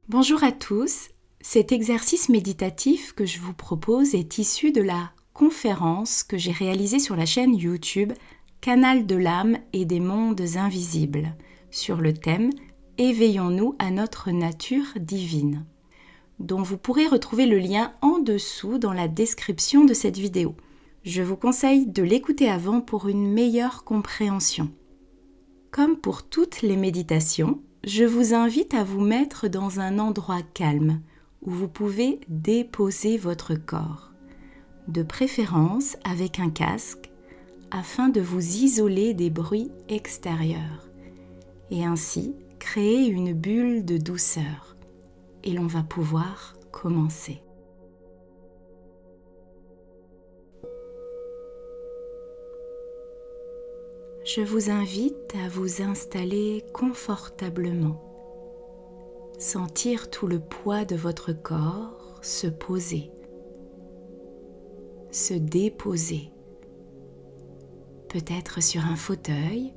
Bonjour à tous, cet exercice méditatif que je vous propose est issu de la conférence que j'ai réalisée sur la chaîne YouTube Canal de l'âme et des mondes invisibles sur le thème « Éveillons-nous à notre nature divine » dont vous pourrez retrouver le lien en dessous dans la description de cette vidéo. Je vous conseille de l'écouter avant pour une meilleure compréhension. Comme pour toutes les méditations, je vous invite à vous mettre dans un endroit calme où vous pouvez déposer votre corps, de préférence avec un casque afin de vous isoler des bruits extérieurs et ainsi créer une bulle de douceur. Et l'on va pouvoir commencer. Je vous invite à vous installer confortablement, sentir tout le poids de votre corps se poser, se déposer, peut-être sur un fauteuil,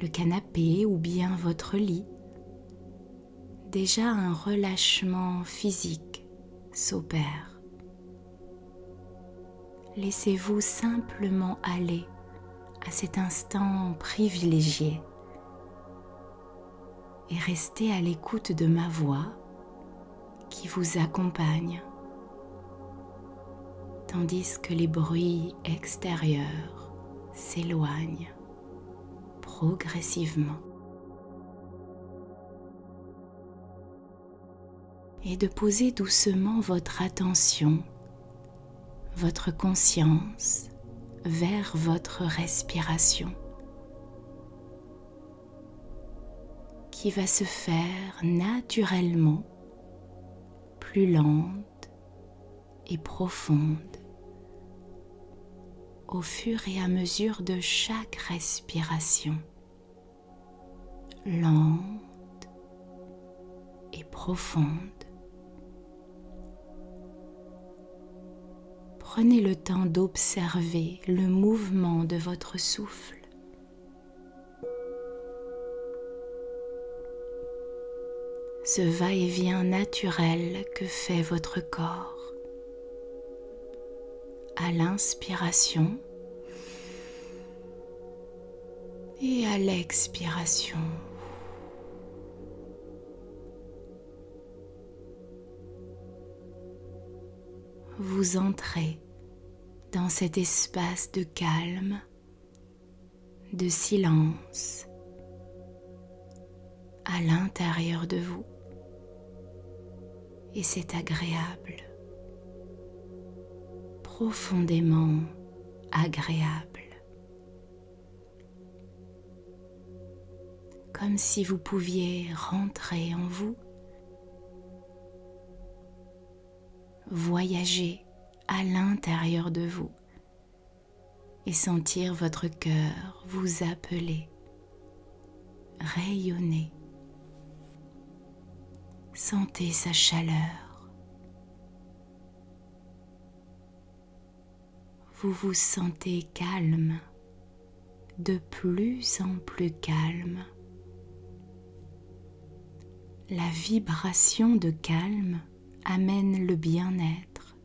le canapé ou bien votre lit. Déjà un relâchement physique s'opère. Laissez-vous simplement aller à cet instant privilégié et restez à l'écoute de ma voix qui vous accompagne tandis que les bruits extérieurs s'éloignent progressivement. Et de poser doucement votre attention, votre conscience vers votre respiration qui va se faire naturellement plus lente et profonde au fur et à mesure de chaque respiration, lente et profonde. Prenez le temps d'observer le mouvement de votre souffle. Ce va-et-vient naturel que fait votre corps. À l'inspiration et à l'expiration. Vous entrez dans cet espace de calme, de silence, à l'intérieur de vous. Et c'est agréable, profondément agréable. Comme si vous pouviez rentrer en vous, voyager à l'intérieur de vous et sentir votre cœur vous appeler, rayonner. Sentez sa chaleur. Vous vous sentez calme, de plus en plus calme. La vibration de calme amène le bien-être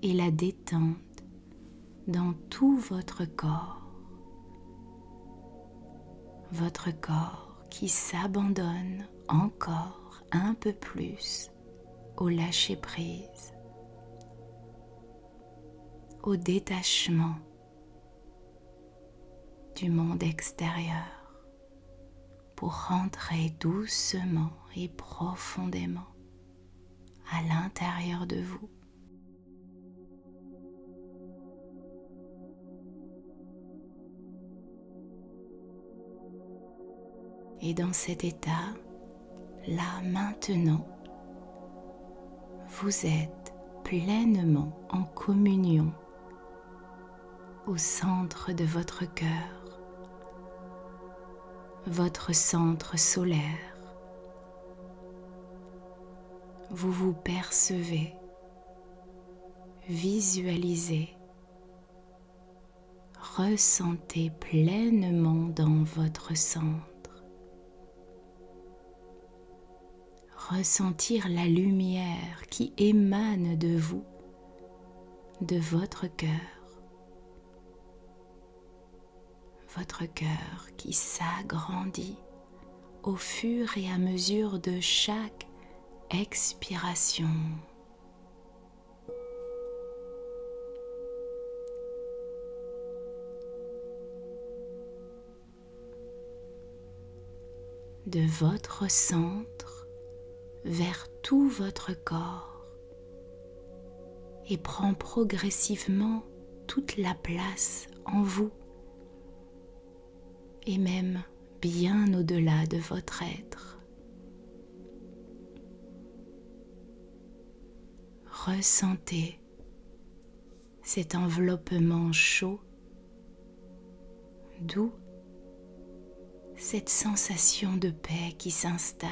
et la détente dans tout votre corps. Votre corps qui s'abandonne encore un peu plus au lâcher-prise, au détachement du monde extérieur pour rentrer doucement et profondément à l'intérieur de vous. Et dans cet état, là maintenant, vous êtes pleinement en communion au centre de votre cœur, votre centre solaire. Vous vous percevez, visualisez, ressentez pleinement dans votre centre ressentir la lumière qui émane de vous, de votre cœur qui s'agrandit au fur et à mesure de chaque expiration. De votre centre vers tout votre corps et prend progressivement toute la place en vous et même bien au-delà de votre être. Ressentez cet enveloppement chaud, doux, cette sensation de paix qui s'installe.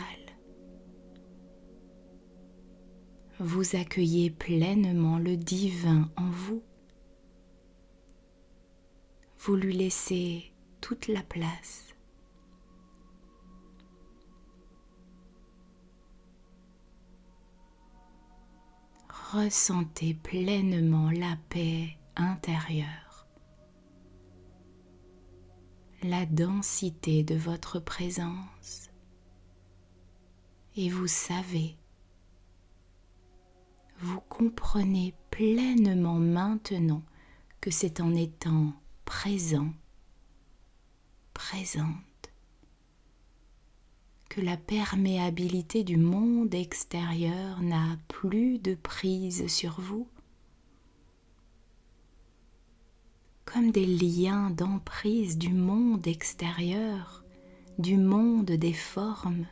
Vous accueillez pleinement le divin en vous. Vous lui laissez toute la place. Ressentez pleinement la paix intérieure, la densité de votre présence, et vous savez, vous comprenez pleinement maintenant que c'est en étant présente, que la perméabilité du monde extérieur n'a plus de prise sur vous, comme des liens d'emprise du monde extérieur, du monde des formes,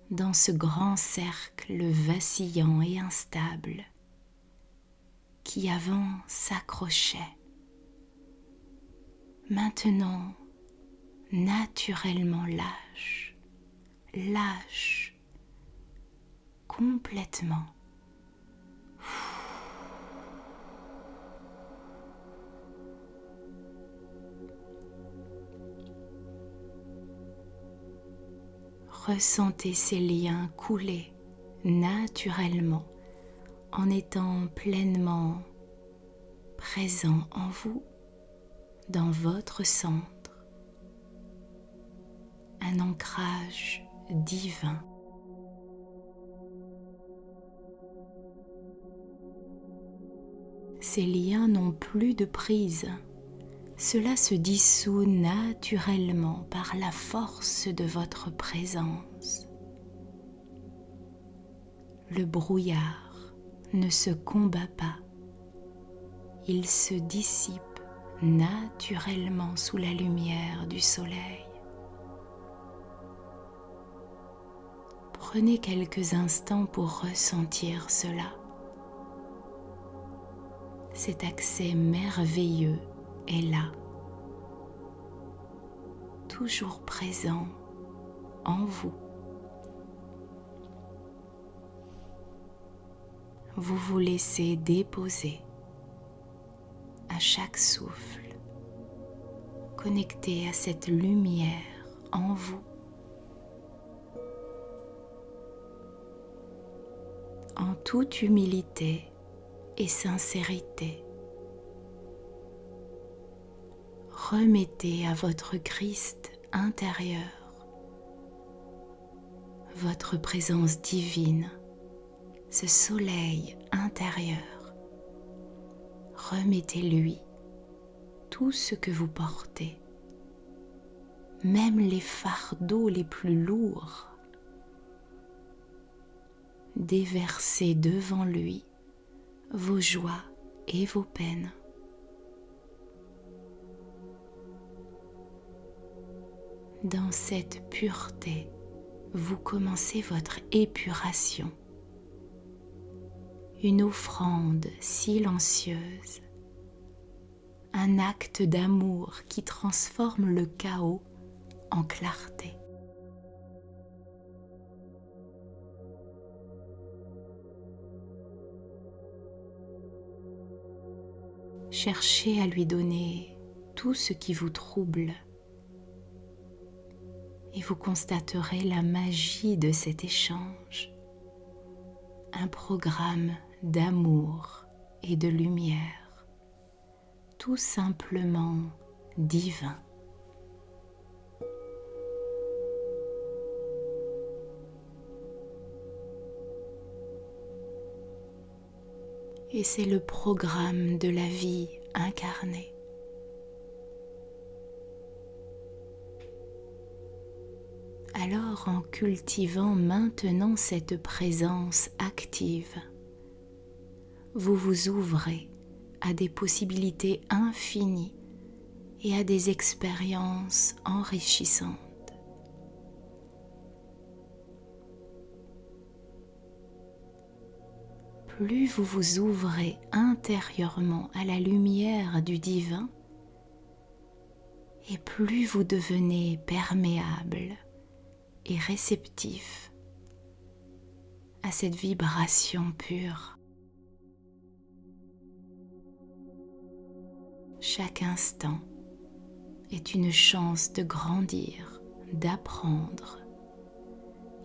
dans ce grand cercle vacillant et instable qui avant s'accrochait. Maintenant, naturellement lâche, complètement. Ressentez ces liens couler naturellement en étant pleinement présent en vous, dans votre centre, un ancrage divin. Ces liens n'ont plus de prise. Cela se dissout naturellement par la force de votre présence. Le brouillard ne se combat pas. Il se dissipe naturellement sous la lumière du soleil. Prenez quelques instants pour ressentir cela. Cet accès merveilleux est là, toujours présent en vous. Vous vous laissez déposer à chaque souffle, connecté à cette lumière en vous. En toute humilité et sincérité, remettez à votre Christ intérieur votre présence divine, ce soleil intérieur. Remettez-lui tout ce que vous portez, même les fardeaux les plus lourds. Déversez devant lui vos joies et vos peines. Dans cette pureté, vous commencez votre épuration, une offrande silencieuse, un acte d'amour qui transforme le chaos en clarté. Cherchez à lui donner tout ce qui vous trouble et vous constaterez la magie de cet échange. Un programme d'amour et de lumière, tout simplement divin. Et c'est le programme de la vie incarnée. Alors, en cultivant maintenant cette présence active, vous vous ouvrez à des possibilités infinies et à des expériences enrichissantes. Plus vous vous ouvrez intérieurement à la lumière du divin, et plus vous devenez perméable et réceptif à cette vibration pure. Chaque instant est une chance de grandir, d'apprendre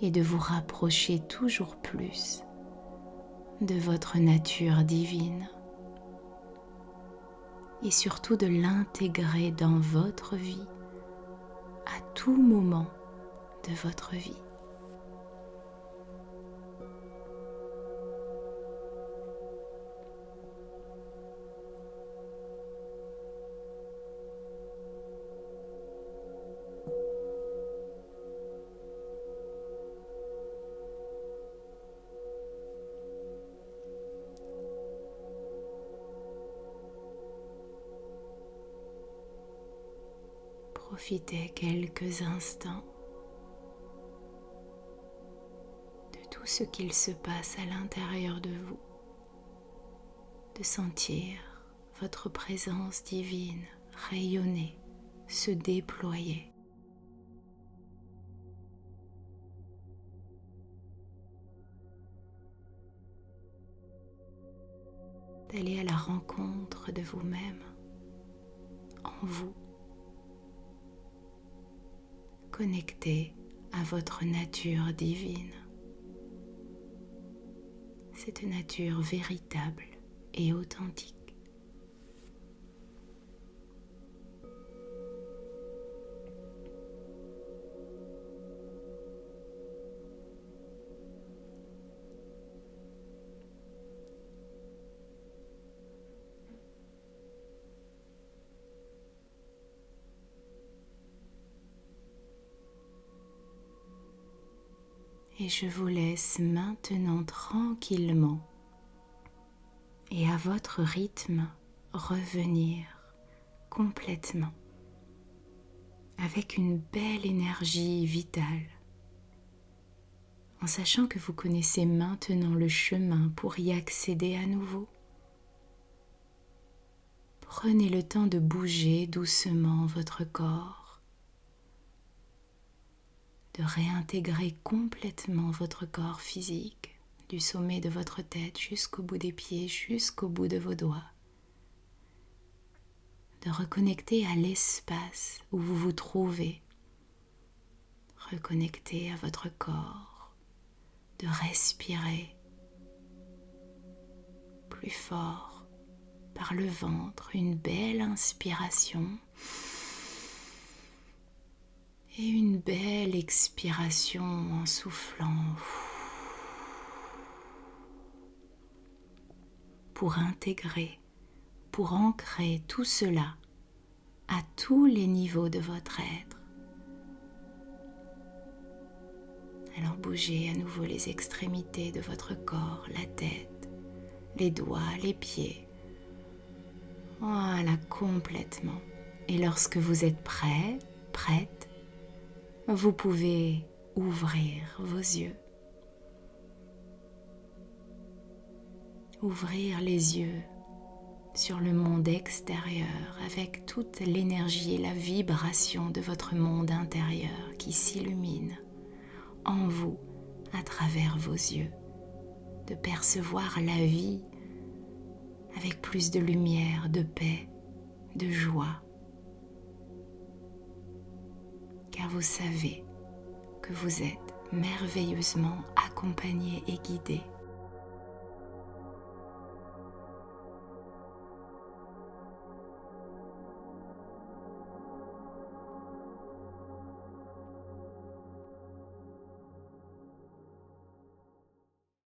et de vous rapprocher toujours plus de votre nature divine et surtout de l'intégrer dans votre vie à tout moment de votre vie. Profitez quelques instants de tout ce qu'il se passe à l'intérieur de vous, de sentir votre présence divine rayonner, se déployer. D'aller à la rencontre de vous-même, en vous. Connecté à votre nature divine, cette nature véritable et authentique. Et je vous laisse maintenant tranquillement et à votre rythme revenir complètement avec une belle énergie vitale, en sachant que vous connaissez maintenant le chemin pour y accéder à nouveau. Prenez le temps de bouger doucement votre corps, de réintégrer complètement votre corps physique, du sommet de votre tête jusqu'au bout des pieds, jusqu'au bout de vos doigts. De reconnecter à l'espace où vous vous trouvez, reconnecter à votre corps, de respirer plus fort par le ventre, une belle inspiration. Et une belle expiration en soufflant pour intégrer, pour ancrer tout cela à tous les niveaux de votre être. Alors bougez à nouveau les extrémités de votre corps, la tête, les doigts, les pieds. Voilà, complètement. Et lorsque vous êtes prêt, prête, vous pouvez ouvrir vos yeux. Ouvrir les yeux sur le monde extérieur avec toute l'énergie et la vibration de votre monde intérieur qui s'illumine en vous à travers vos yeux. De percevoir la vie avec plus de lumière, de paix, de joie. Car vous savez que vous êtes merveilleusement accompagné et guidé.